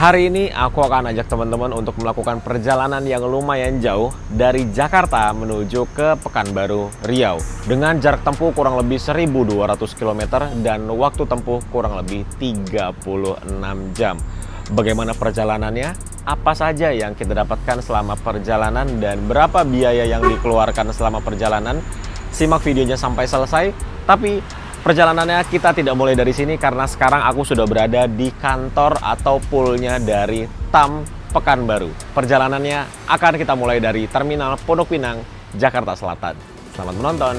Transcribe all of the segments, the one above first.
Hari ini aku akan ajak teman-teman untuk melakukan perjalanan yang lumayan jauh dari Jakarta menuju ke Pekanbaru, Riau. Dengan jarak tempuh kurang lebih 1.200 km dan waktu tempuh kurang lebih 36 jam. Bagaimana perjalanannya? Apa saja yang kita dapatkan selama perjalanan dan berapa biaya yang dikeluarkan selama perjalanan? Simak videonya sampai selesai. Tapi perjalanannya kita tidak mulai dari sini karena sekarang aku sudah berada di kantor atau poolnya dari TAM Pekanbaru. Perjalanannya akan kita mulai dari Terminal Pondok Pinang, Jakarta Selatan. Selamat menonton!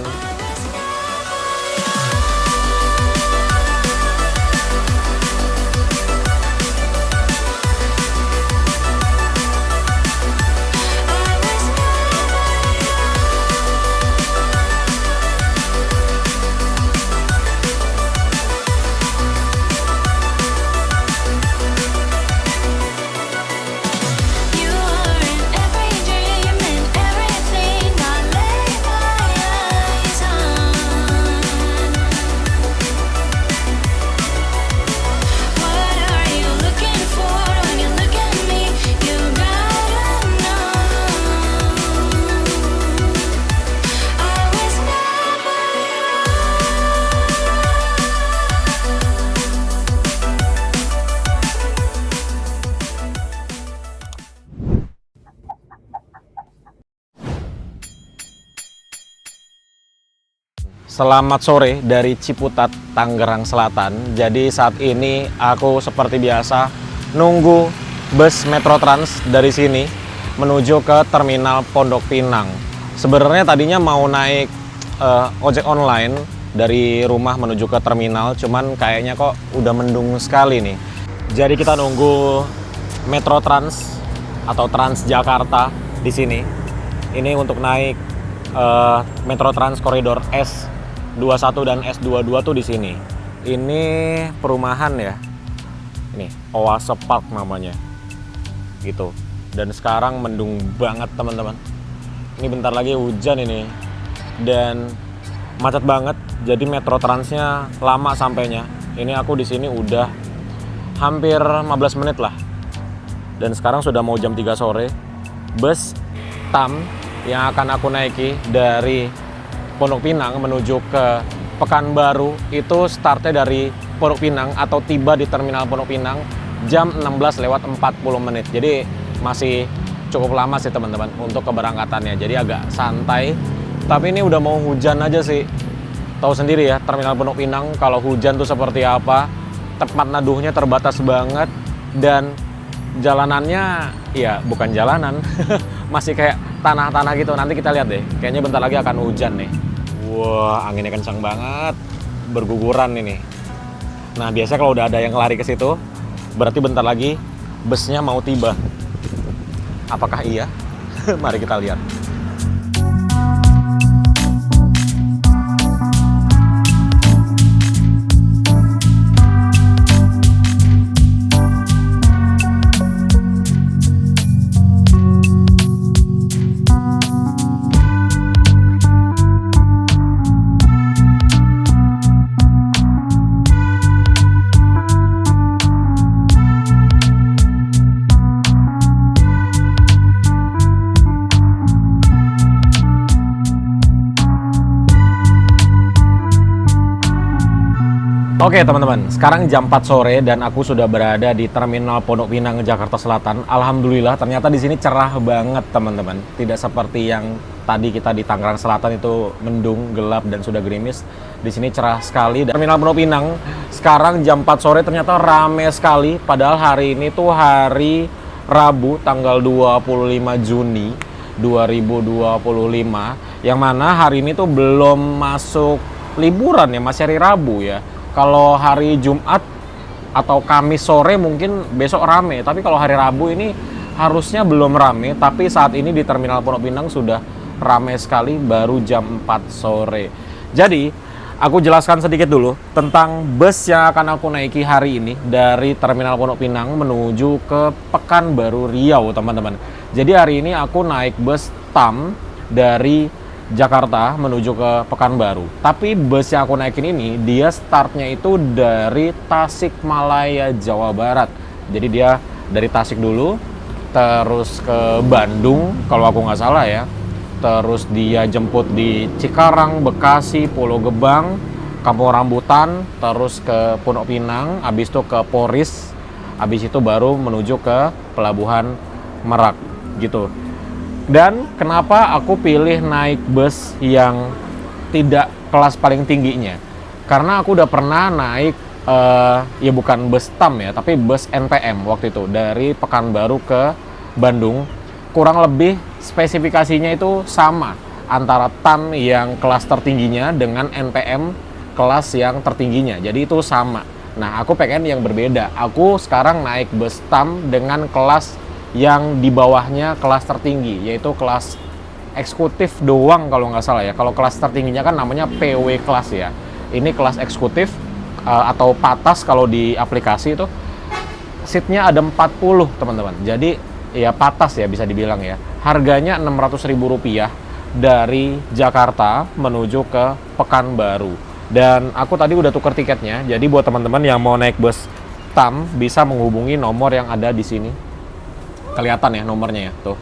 Selamat sore dari Ciputat, Tangerang Selatan. Jadi saat ini aku seperti biasa nunggu bus Metro Trans dari sini menuju ke Terminal Pondok Pinang. Sebenarnya tadinya mau naik ojek online dari rumah menuju ke terminal, cuman kayaknya kok udah mendung sekali nih. Jadi kita nunggu Metro Trans atau Transjakarta di sini. Ini untuk naik Metro Trans koridor S21 dan S22 tuh di sini. Ini perumahan ya. Ini Oase Park namanya. Gitu. Dan sekarang mendung banget, teman-teman. Ini bentar lagi hujan ini. Dan macet banget. Jadi Metro Transnya lama sampainya. Ini aku di sini udah hampir 15 menit lah. Dan sekarang sudah mau jam 3 sore. Bus TAM yang akan aku naiki dari Pondok Pinang menuju ke Pekanbaru itu startnya dari Pondok Pinang atau tiba di Terminal Pondok Pinang jam 16:40. Jadi masih cukup lama sih teman-teman untuk keberangkatannya. Jadi agak santai. Tapi ini udah mau hujan aja sih. Tahu sendiri ya, Terminal Pondok Pinang kalau hujan tuh seperti apa. Tempat neduhnya terbatas banget dan jalanannya ya bukan jalanan. Masih kayak tanah-tanah gitu. Nanti kita lihat deh. Kayaknya bentar lagi akan hujan nih. Wah, anginnya kencang banget. Berguguran ini. Nah, biasanya kalau udah ada yang lari ke situ, berarti bentar lagi busnya mau tiba. Apakah iya? Mari kita lihat. Oke teman-teman, sekarang jam 4 sore dan aku sudah berada di Terminal Pondok Pinang, Jakarta Selatan. Alhamdulillah ternyata di sini cerah banget teman-teman. Tidak seperti yang tadi kita di Tangerang Selatan itu mendung, gelap dan sudah gerimis. Di sini cerah sekali. Dan Terminal Pondok Pinang sekarang jam 4 sore ternyata rame sekali. Padahal hari ini tuh hari Rabu tanggal 25 Juni 2025. Yang mana hari ini tuh belum masuk liburan ya, masih hari Rabu ya. Kalau hari Jumat atau Kamis sore mungkin besok rame. Tapi kalau hari Rabu ini harusnya belum rame. Tapi saat ini di Terminal Pondok Pinang sudah rame sekali baru jam 4 sore. Jadi aku jelaskan sedikit dulu tentang bus yang akan aku naiki hari ini dari Terminal Pondok Pinang menuju ke Pekanbaru, Riau teman-teman. Jadi hari ini aku naik bus TAM dari Jakarta menuju ke Pekanbaru. Tapi bus yang aku naikin ini dia startnya itu dari Tasikmalaya, Jawa Barat. Jadi dia dari Tasik dulu, terus ke Bandung kalau aku nggak salah ya. Terus dia jemput di Cikarang, Bekasi, Pulau Gebang, Kampung Rambutan, terus ke Pondok Pinang, habis itu ke Poris, habis itu baru menuju ke Pelabuhan Merak gitu. Dan kenapa aku pilih naik bus yang tidak kelas paling tingginya? Karena aku udah pernah naik ya bukan bus TAM ya, tapi bus NPM waktu itu dari Pekanbaru ke Bandung. Kurang lebih spesifikasinya itu sama antara TAM yang kelas tertingginya dengan NPM kelas yang tertingginya. Jadi itu sama. Nah, aku pengen yang berbeda. Aku sekarang naik bus TAM dengan kelas yang di bawahnya kelas tertinggi, yaitu kelas eksekutif doang kalau nggak salah ya. Kalau kelas tertingginya kan namanya PW kelas ya. Ini kelas eksekutif atau patas kalau di aplikasi itu seatnya ada 40 teman-teman. Jadi ya patas ya bisa dibilang ya. Harganya Rp600.000 dari Jakarta menuju ke Pekanbaru. Dan aku tadi udah tuker tiketnya. Jadi buat teman-teman yang mau naik bus TAM bisa menghubungi nomor yang ada di sini. Kelihatan ya nomornya ya, tuh.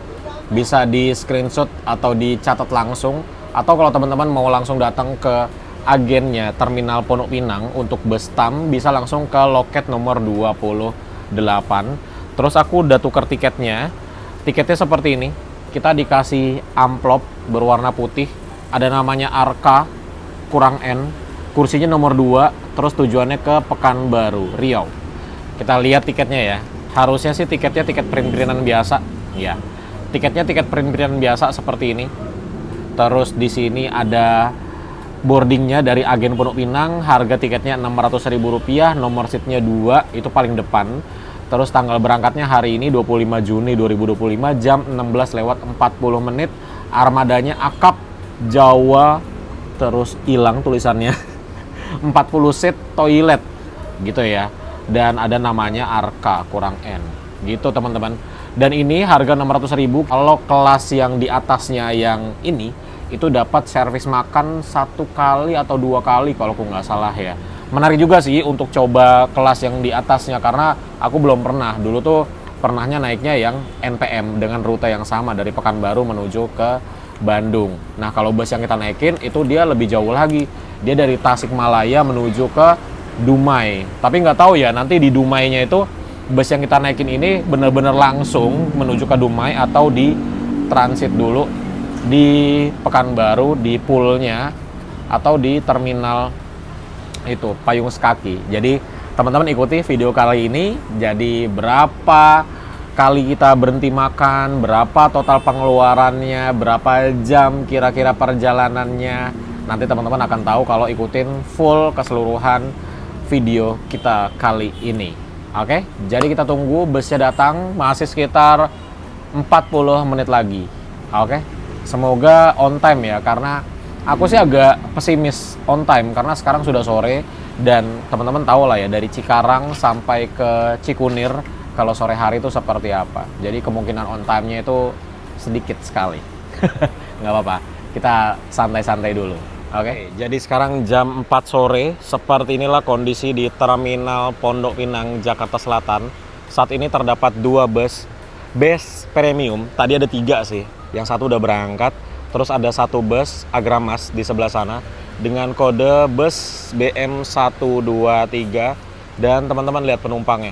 Bisa di screenshot atau dicatat langsung. Atau kalau teman-teman mau langsung datang ke agennya Terminal Pondok Pinang untuk bus TAM, bisa langsung ke loket nomor 28. Terus aku udah tuker tiketnya. Tiketnya seperti ini. Kita dikasih amplop berwarna putih. Ada namanya Arka kurang N. Kursinya nomor 2. Terus tujuannya ke Pekanbaru, Riau. Kita lihat tiketnya ya. Harusnya sih tiketnya tiket print-printan biasa, ya. Tiketnya tiket print-printan biasa seperti ini. Terus di sini ada boardingnya dari agen Pondok Pinang, harga tiketnya Rp600.000, nomor seatnya 2, itu paling depan. Terus tanggal berangkatnya hari ini 25 Juni 2025 jam 16:40. Armadanya akap Jawa, terus hilang tulisannya. 40 seat toilet gitu ya. Dan ada namanya Arka kurang N gitu teman-teman. Dan ini harga Rp600.000. Kalau kelas yang di atasnya yang ini itu dapat servis makan 1 kali atau 2 kali kalau aku nggak salah ya. Menarik juga sih untuk coba kelas yang di atasnya karena aku belum pernah. Dulu tuh pernahnya naiknya yang NPM dengan rute yang sama dari Pekanbaru menuju ke Bandung. Nah kalau bus yang kita naikin itu dia lebih jauh lagi. Dia dari Tasikmalaya menuju ke Dumai. Tapi nggak tahu ya nanti di Dumainya itu bus yang kita naikin ini benar-benar langsung menuju ke Dumai atau di transit dulu di Pekanbaru di poolnya atau di terminal itu Payung Sekaki. Jadi teman-teman ikuti video kali ini. Jadi berapa kali kita berhenti makan, berapa total pengeluarannya, berapa jam kira-kira perjalanannya. Nanti teman-teman akan tahu kalau ikutin full keseluruhan video kita kali ini. Oke, jadi kita tunggu busnya datang, masih sekitar 40 menit lagi. Oke, semoga on time ya, karena aku sih agak pesimis on time karena sekarang sudah sore dan teman-teman tahu lah ya dari Cikarang sampai ke Cikunir kalau sore hari itu seperti apa. Jadi kemungkinan on time-nya itu sedikit sekali. Nggak apa-apa, kita santai-santai dulu. Oke, jadi sekarang jam 4 sore, seperti inilah kondisi di Terminal Pondok Pinang, Jakarta Selatan. Saat ini terdapat 2 bus premium, tadi ada 3 sih, yang satu udah berangkat, terus ada 1 bus Agramas di sebelah sana, dengan kode bus BM123, dan teman-teman lihat penumpangnya.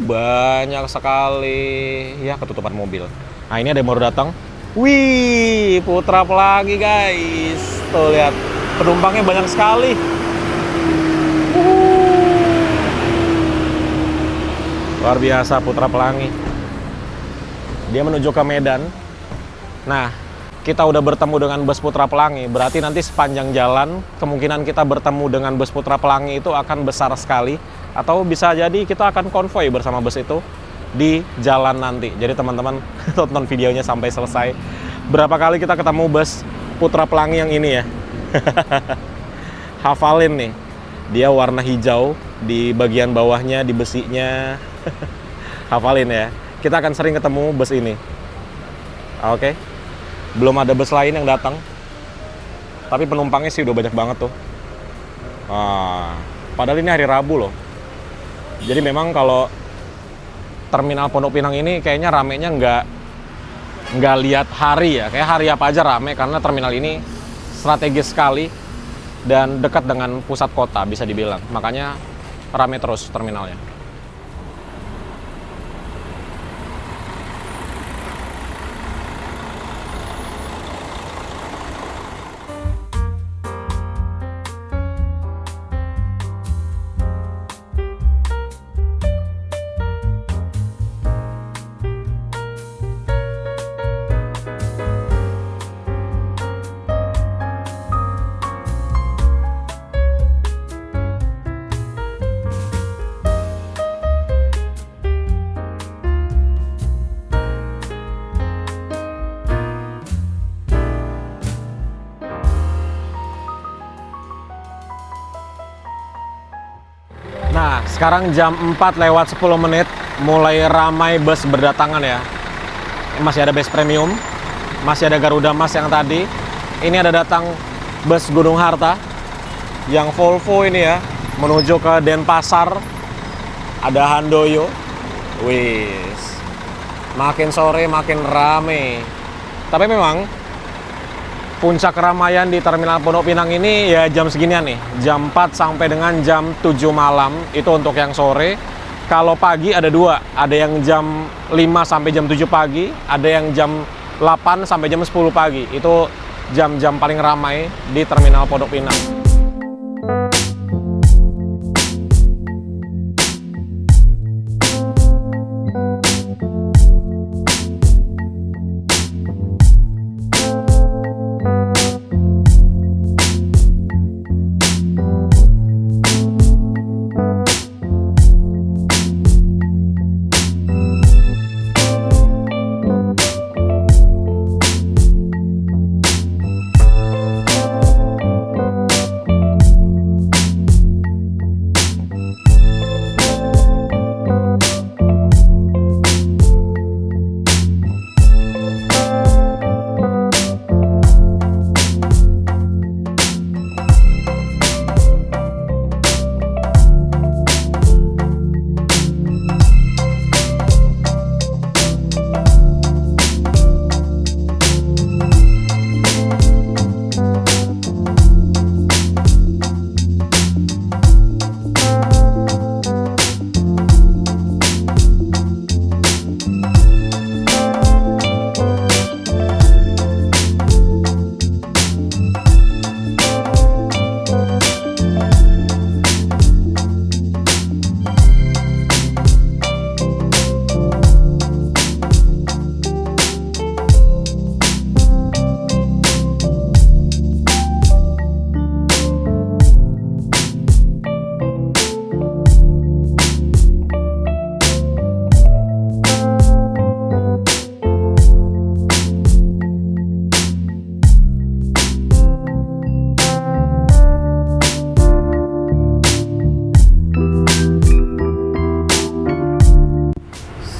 Banyak sekali, ya ketutupan mobil. Nah ini ada yang baru datang. Wih, Putra Pelangi guys. Tuh lihat, penumpangnya banyak sekali. Luar biasa Putra Pelangi. Dia menuju ke Medan. Nah, kita udah bertemu dengan bus Putra Pelangi. Berarti nanti sepanjang jalan, kemungkinan kita bertemu dengan bus Putra Pelangi itu akan besar sekali. Atau bisa jadi kita akan konvoy bersama bus itu di jalan nanti. Jadi teman-teman tonton videonya sampai selesai. Berapa kali kita ketemu bus Putra Pelangi yang ini ya. Hafalin nih. Dia warna hijau di bagian bawahnya, di besinya. Hafalin ya. Kita akan sering ketemu bus ini. Oke. Belum ada bus lain yang datang. Tapi penumpangnya sih udah banyak banget tuh. Padahal ini hari Rabu loh. Jadi memang kalau terminal Pondok Pinang ini kayaknya ramenya nggak lihat hari ya. Kayak hari apa aja rame karena terminal ini strategis sekali dan dekat dengan pusat kota bisa dibilang. Makanya rame terus terminalnya. Nah, sekarang jam 4 lewat 10 menit, mulai ramai bus berdatangan ya. Masih ada bus premium, masih ada Garuda Mas yang tadi. Ini ada datang bus Gunung Harta, yang Volvo ini ya, menuju ke Denpasar. Ada Handoyo. Wis, makin sore makin rame. Tapi memang puncak keramaian di Terminal Pondok Pinang ini ya jam seginian nih, jam 4 sampai dengan jam 7 malam, itu untuk yang sore. Kalau pagi ada dua, ada yang jam 5 sampai jam 7 pagi, ada yang jam 8 sampai jam 10 pagi. Itu jam-jam paling ramai di Terminal Pondok Pinang.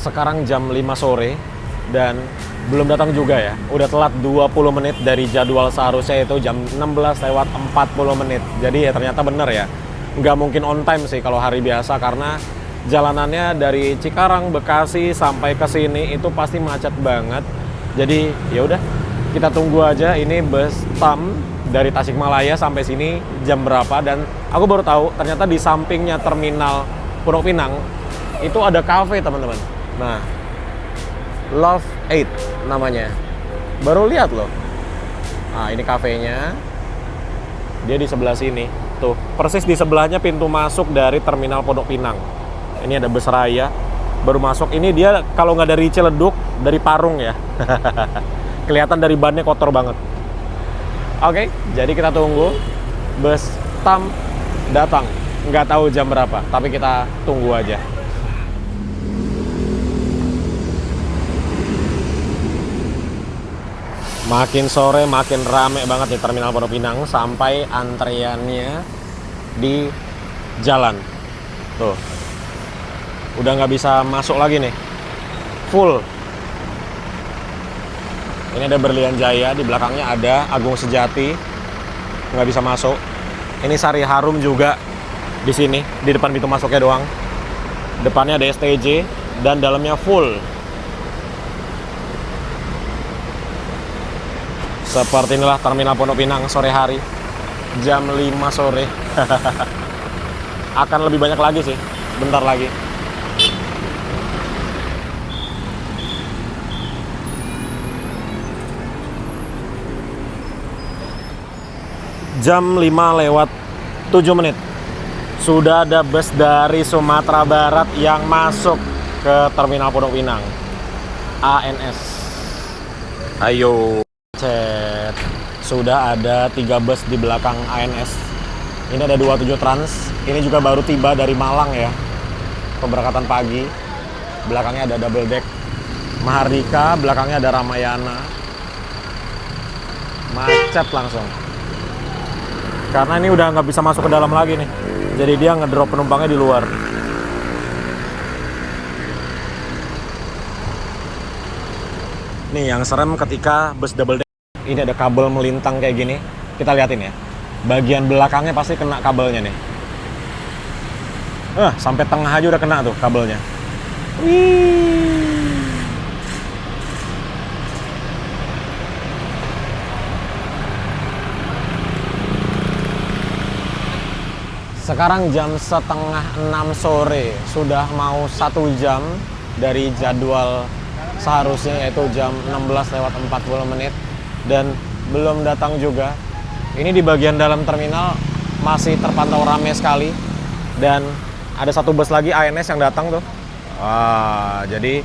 Sekarang jam 5 sore dan belum datang juga ya. Udah telat 20 menit dari jadwal seharusnya itu jam 16 lewat 40 menit. Jadi ya ternyata bener ya. Nggak mungkin on time sih kalau hari biasa karena jalanannya dari Cikarang, Bekasi sampai ke sini itu pasti macet banget. Jadi ya udah kita tunggu aja ini bus TAM dari Tasikmalaya sampai sini jam berapa, dan aku baru tahu ternyata di sampingnya terminal Pondok Pinang itu ada cafe teman-teman. Nah, Love 8 namanya. Baru lihat loh. Nah, ini kafenya. Dia di sebelah sini. Tuh, persis di sebelahnya pintu masuk dari terminal Pondok Pinang. Ini ada bus raya. Baru masuk. Ini dia kalau nggak dari Ciledug, dari Parung ya. Kelihatan dari bannya kotor banget. Oke, jadi kita tunggu bus TAM datang. Nggak tahu jam berapa, tapi kita tunggu aja. Makin sore makin rame banget di terminal Pondok Pinang sampai antriannya di jalan. Tuh. Udah nggak bisa masuk lagi nih. Full. Ini ada Berlian Jaya, di belakangnya ada Agung Sejati. Nggak bisa masuk. Ini Sari Harum juga di sini, di depan pintu masuknya doang. Depannya ada STJ. dan dalamnya full. Seperti inilah Terminal Pondok Pinang sore hari, jam 5 sore. Akan lebih banyak lagi sih, bentar lagi. Jam 5 lewat 7 menit. Sudah ada bus dari Sumatera Barat yang masuk ke Terminal Pondok Pinang. ANS. Ayo. Cet. Sudah ada 3 bus di belakang ANS. Ini ada 27 Trans. Ini juga baru tiba dari Malang ya. Pemberangkatan pagi. Belakangnya ada double deck Mahardika, belakangnya ada Ramayana. Macet langsung. Karena ini udah nggak bisa masuk ke dalam lagi nih. Jadi dia ngedrop penumpangnya di luar. Nih yang serem ketika bus double deck ini ada kabel melintang kayak gini. Kita liatin ya. Bagian belakangnya pasti kena kabelnya nih. Sampai tengah aja udah kena tuh kabelnya. Wih. Sekarang jam setengah 6 sore. Sudah mau 1 jam dari jadwal seharusnya, yaitu jam 16 lewat 40 menit. Dan belum datang juga. Ini di bagian dalam terminal masih terpantau ramai sekali. Dan ada 1 bus lagi ANS yang datang tuh. Jadi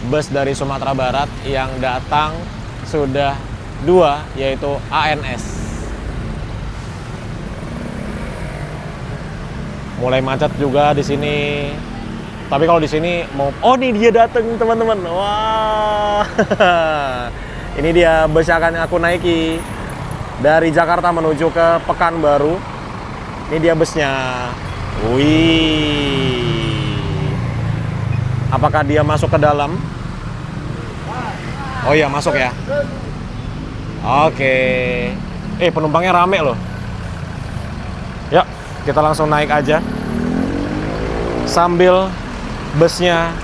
bus dari Sumatera Barat yang datang sudah 2, yaitu ANS. Mulai macet juga di sini. Tapi kalau di sini mau, nih dia datang teman-teman. Wah, ini dia bus yang akan aku naiki dari Jakarta menuju ke Pekanbaru. Ini dia busnya. Wih, apakah dia masuk ke dalam? Oh iya, masuk ya. Oke. Penumpangnya rame loh. Yuk, kita langsung naik aja. Sambil busnya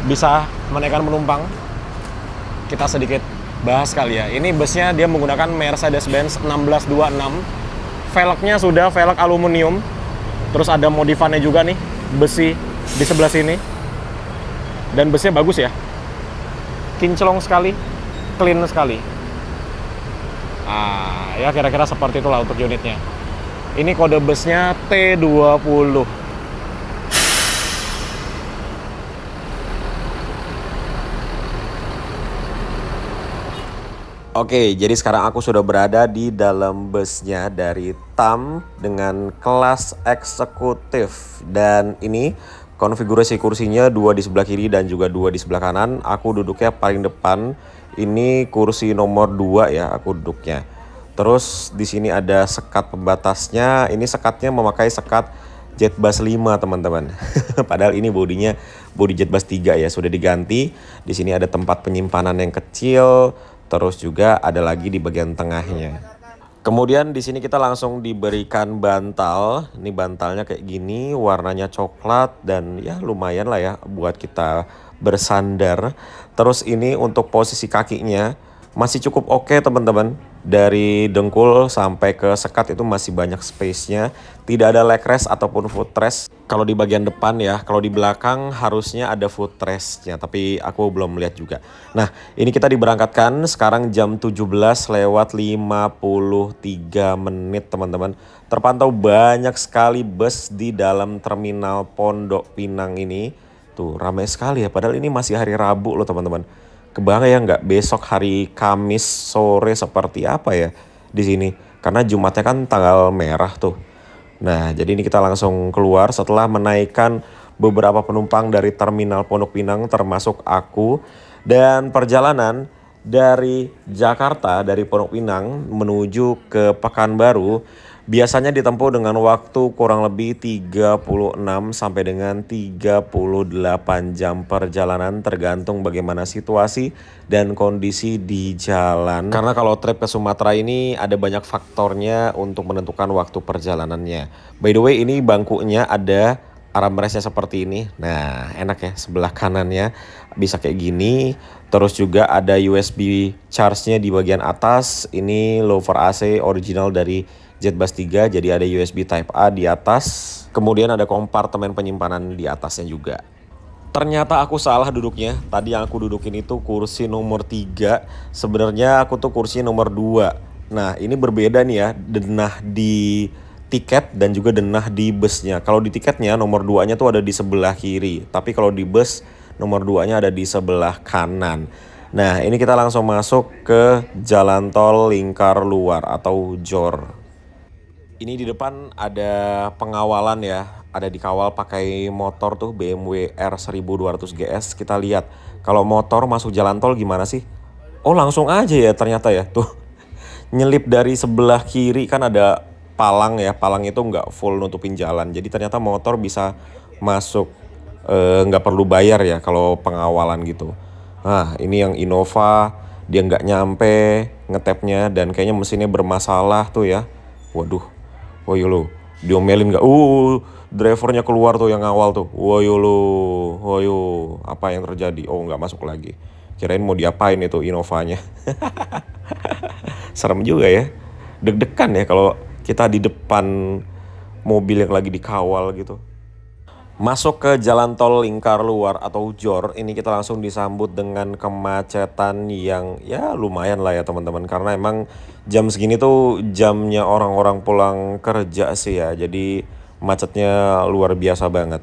bisa menaikkan penumpang, kita sedikit bahas kali ya. Ini busnya dia menggunakan Mercedes-Benz 1626. Velgnya sudah velg aluminium. Terus ada modifannya juga nih, besi di sebelah sini. Dan busnya bagus ya. Kinclong sekali, clean sekali. Ya kira-kira seperti itulah untuk unitnya. Ini kode busnya T20. Oke, jadi sekarang aku sudah berada di dalam busnya dari TAM dengan kelas eksekutif. Dan ini konfigurasi kursinya 2 di sebelah kiri dan juga 2 di sebelah kanan. Aku duduknya paling depan. Ini kursi nomor 2 ya, aku duduknya. Terus di sini ada sekat pembatasnya. Ini sekatnya memakai sekat Jetbus 5 teman-teman. Padahal ini bodinya bodi Jetbus 3 ya, sudah diganti. Di sini ada tempat penyimpanan yang kecil. Terus juga ada lagi di bagian tengahnya. Kemudian di sini kita langsung diberikan bantal. Ini bantalnya kayak gini, warnanya coklat dan ya lumayan lah ya buat kita bersandar. Terus ini untuk posisi kakinya masih cukup oke teman-teman. Dari dengkul sampai ke sekat itu masih banyak space-nya. Tidak ada leg rest ataupun footrest. Kalau di bagian depan ya, kalau di belakang harusnya ada footrest-nya. Tapi aku belum melihat juga. Nah, ini kita diberangkatkan sekarang jam 17 lewat 53 menit teman-teman. Terpantau banyak sekali bus di dalam terminal Pondok Pinang ini. Tuh ramai sekali ya, padahal ini masih hari Rabu loh teman-teman. Kebayang nggak besok hari Kamis sore seperti apa ya di sini? Karena Jumatnya kan tanggal merah tuh. Nah, jadi ini kita langsung keluar setelah menaikkan beberapa penumpang dari terminal Pondok Pinang termasuk aku. Dan perjalanan dari Jakarta, dari Pondok Pinang menuju ke Pekanbaru biasanya ditempuh dengan waktu kurang lebih 36 sampai dengan 38 jam perjalanan tergantung bagaimana situasi dan kondisi di jalan. Karena kalau trip ke Sumatera ini ada banyak faktornya untuk menentukan waktu perjalanannya. By the way, ini bangkunya ada armrestnya seperti ini. Nah, enak ya, sebelah kanannya bisa kayak gini. Terus juga ada USB charge-nya di bagian atas. Ini louvre AC original dari JetBus 3, jadi ada USB Type A di atas. Kemudian ada kompartemen penyimpanan di atasnya juga. Ternyata aku salah duduknya. Tadi yang aku dudukin itu kursi nomor 3. Sebenarnya aku tuh kursi nomor 2. Nah, ini berbeda nih ya, denah di tiket dan juga denah di busnya. Kalau di tiketnya nomor 2-nya tuh ada di sebelah kiri, tapi kalau di bus nomor 2-nya ada di sebelah kanan. Nah, ini kita langsung masuk ke Jalan Tol Lingkar Luar atau JOR. Ini di depan ada pengawalan ya, ada dikawal pakai motor tuh BMW R1200 GS. Kita lihat kalau motor masuk jalan tol gimana sih? Oh, langsung aja ya ternyata ya. Tuh, nyelip dari sebelah kiri kan ada palang ya. Palang itu nggak full nutupin jalan. Jadi ternyata motor bisa masuk, nggak perlu bayar ya kalau pengawalan gitu. Nah, ini yang Innova, dia nggak nyampe ngetapnya dan kayaknya mesinnya bermasalah tuh ya. Waduh. Wah lo, diomelin nggak? Drivernya keluar tuh yang awal tuh. Wah lo, apa yang terjadi? Oh, nggak masuk lagi. Kirain mau diapain itu Innovanya. Serem juga ya. Deg-degan ya kalau kita di depan mobil yang lagi dikawal gitu. Masuk ke Jalan Tol Lingkar Luar atau JOR, ini kita langsung disambut dengan kemacetan yang ya lumayan lah ya teman-teman. Karena emang jam segini tuh jamnya orang-orang pulang kerja sih ya. Jadi macetnya luar biasa banget.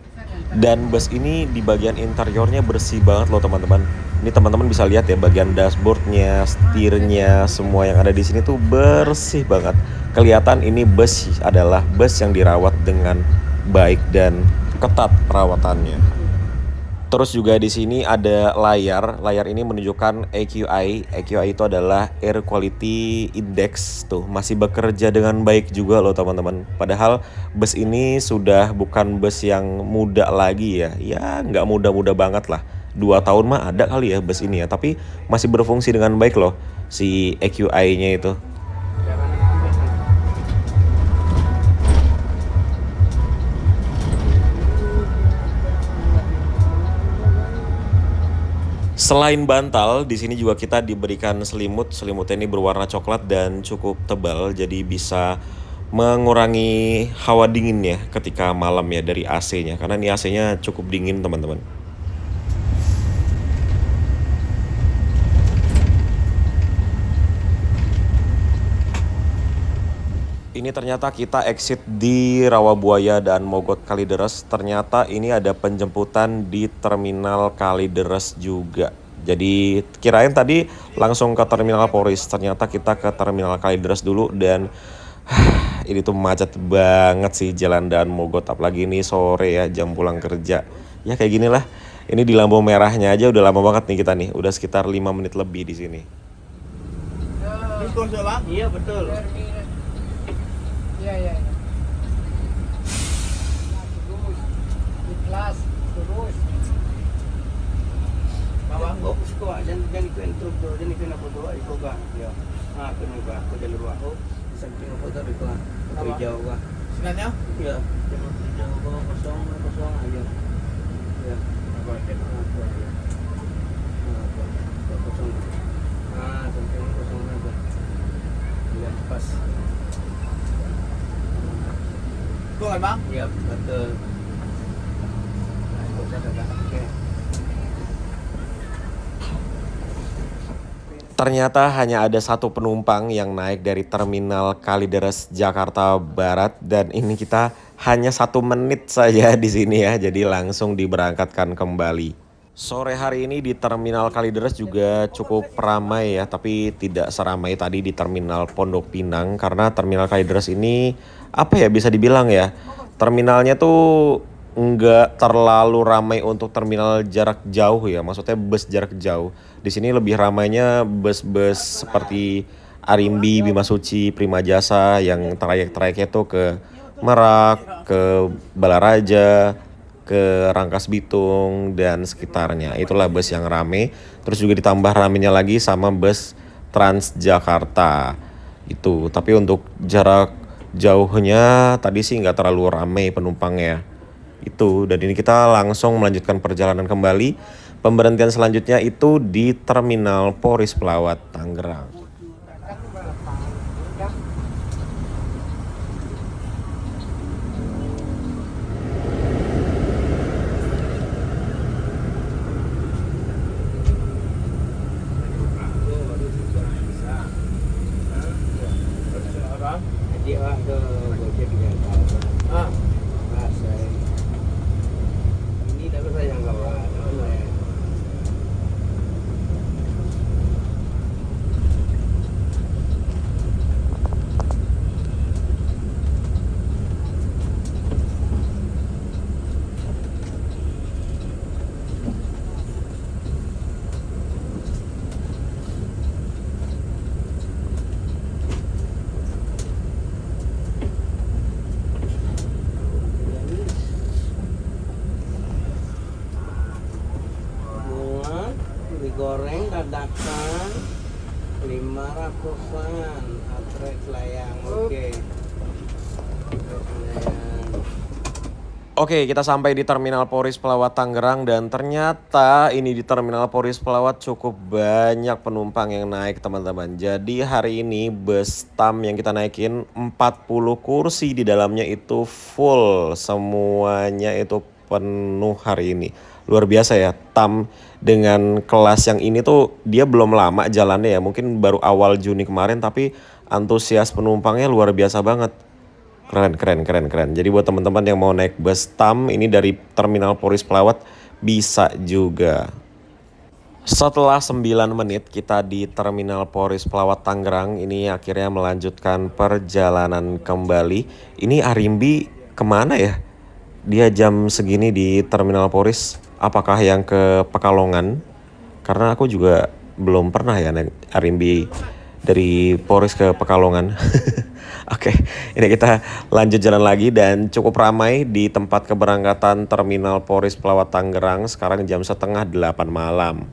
Dan bus ini di bagian interiornya bersih banget loh teman-teman. Ini teman-teman bisa lihat ya bagian dashboardnya, setirnya, semua yang ada di sini tuh bersih banget. Kelihatan ini bus adalah bus yang dirawat dengan baik dan ketat perawatannya. Terus juga di sini ada layar. Layar ini menunjukkan AQI. AQI itu adalah Air Quality Index. Tuh, masih bekerja dengan baik juga loh teman-teman. Padahal bus ini sudah bukan bus yang muda lagi ya. Ya, nggak muda-muda banget lah. 2 tahun mah ada kali ya bus ini ya. Tapi masih berfungsi dengan baik loh si AQI-nya itu. Selain bantal, di sini juga kita diberikan selimut. Selimutnya ini berwarna coklat dan cukup tebal, jadi bisa mengurangi hawa dingin ya ketika malam ya dari AC-nya. Karena ini AC-nya cukup dingin teman-teman. Ini ternyata kita exit di Rawabuaya dan Mogot Kalideres. Ternyata ini ada penjemputan di Terminal Kalideres juga. Jadi kirain tadi langsung ke Terminal Polris. Ternyata kita ke Terminal Kalideres dulu dan ini tuh macet banget sih jalan dan Mogot. Apalagi ini sore ya, jam pulang kerja. Ya kayak gini lah. Ini di lampu merahnya aja udah lama banget nih kita nih. Udah sekitar 5 menit lebih di sini. Iya betul. Iya. Terus, ikhlas, terus. Bawah kok suka jangan ikut intro jangan ikut apa doa itu ga. Ya. Ah, kena ga aku jalur aku. Samping apa tadi ko. Hijau ga. Sengatnya? Iya. Hijau kosong aja. Ya. Apa itu? Kosong. Ah, samping kosong aja. Ya, pas. Betul kan bang? Iya betul. Ternyata hanya ada satu penumpang yang naik dari Terminal Kalideres Jakarta Barat dan ini kita hanya 1 menit saja di sini ya, jadi langsung diberangkatkan kembali. Sore hari ini di Terminal Kalideres juga cukup ramai ya, tapi tidak seramai tadi di Terminal Pondok Pinang karena Terminal Kalideres ini apa ya bisa dibilang ya, terminalnya tuh nggak terlalu ramai untuk terminal jarak jauh ya, maksudnya bus jarak jauh. Di sini lebih ramainya bus-bus seperti Arimbi, Bima Suci, Prima Jasa yang trayek-trayeknya tuh ke Merak, ke Balaraja, ke Rangkas Bitung dan sekitarnya. Itulah bus yang rame. Terus juga ditambah ramenya lagi sama bus Transjakarta itu. Tapi untuk jarak jauhnya tadi sih nggak terlalu ramai penumpangnya. itu. Dan ini kita langsung melanjutkan perjalanan kembali. Pemberhentian selanjutnya itu di Terminal Poris Pelawat Tangerang. Goreng dadakan 500-an atrek layang. Oke, kita sampai di Terminal Poris Pelawat Tangerang dan ternyata ini di Terminal Poris Pelawat cukup banyak penumpang yang naik teman-teman. Jadi hari ini bus TAM yang kita naikin 40 kursi di dalamnya itu full, semuanya itu penuh hari ini. Luar biasa ya, TAM dengan kelas yang ini tuh dia belum lama jalannya ya, mungkin baru awal Juni kemarin, tapi antusias penumpangnya luar biasa banget. Keren. Jadi buat teman-teman yang mau naik bus TAM ini dari Terminal Poris Pelawat bisa juga. Setelah 9 menit kita di Terminal Poris Pelawat Tangerang, ini akhirnya melanjutkan perjalanan kembali. Ini Arimbi kemana ya? Dia jam segini di Terminal Poris. Apakah yang ke Pekalongan? Karena aku juga belum pernah ya naik Arimbi dari Poris ke Pekalongan. Oke, ini kita lanjut jalan lagi dan cukup ramai di tempat keberangkatan Terminal Poris Pelawat Tangerang. Sekarang jam setengah 8 malam.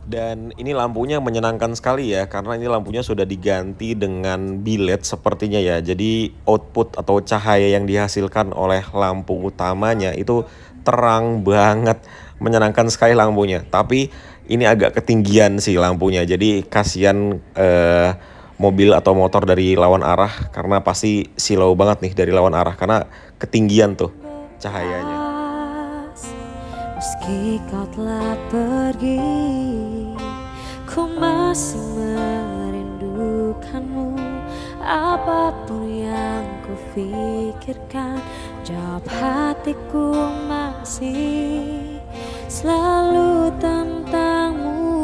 Dan ini lampunya menyenangkan sekali ya, karena ini lampunya sudah diganti dengan bilet sepertinya ya. Jadi output atau cahaya yang dihasilkan oleh lampu utamanya itu terang banget, menyenangkan sekali lampunya. Tapi ini agak ketinggian sih lampunya, jadi kasihan mobil atau motor dari lawan arah, karena pasti silau banget nih dari lawan arah karena ketinggian tuh cahayanya. Meski kau telah pergi, ku masih merindukanmu. Apapun yang ku pikirkan, jawab hatiku masih selalu tentangmu.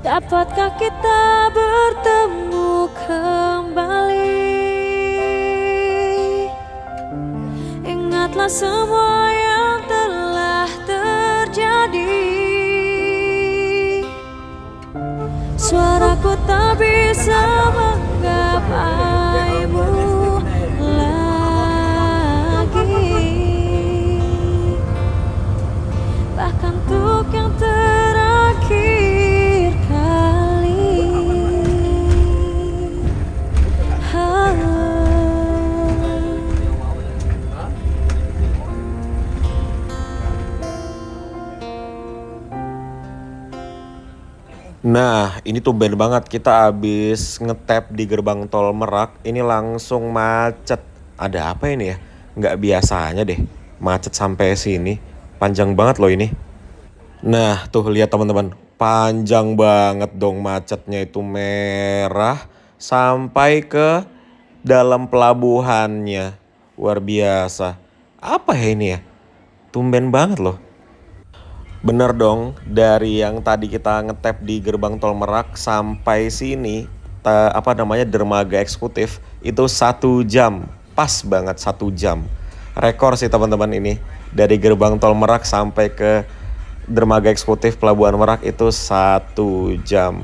Dapatkah kita bertemu kembali? Ingatlah semua yang telah terjadi. Suaraku tak bisa menggapaimu lagi, bahkan untuk yang terakhir kali. Nah, ini tumben banget kita habis ngetap di gerbang tol Merak, ini langsung macet. Ada apa ini ya? Nggak biasanya deh, macet sampai sini. Panjang banget loh ini. Nah, tuh lihat teman-teman, panjang banget dong macetnya, itu merah sampai ke dalam pelabuhannya. Luar biasa. Apa ya ini ya? Tumben banget loh. Bener dong, dari yang tadi kita ngetap di gerbang tol Merak sampai sini, dermaga eksekutif itu 1 jam, pas banget 1 jam. Rekor sih teman-teman ini, dari gerbang tol Merak sampai ke dermaga eksekutif Pelabuhan Merak itu 1 jam.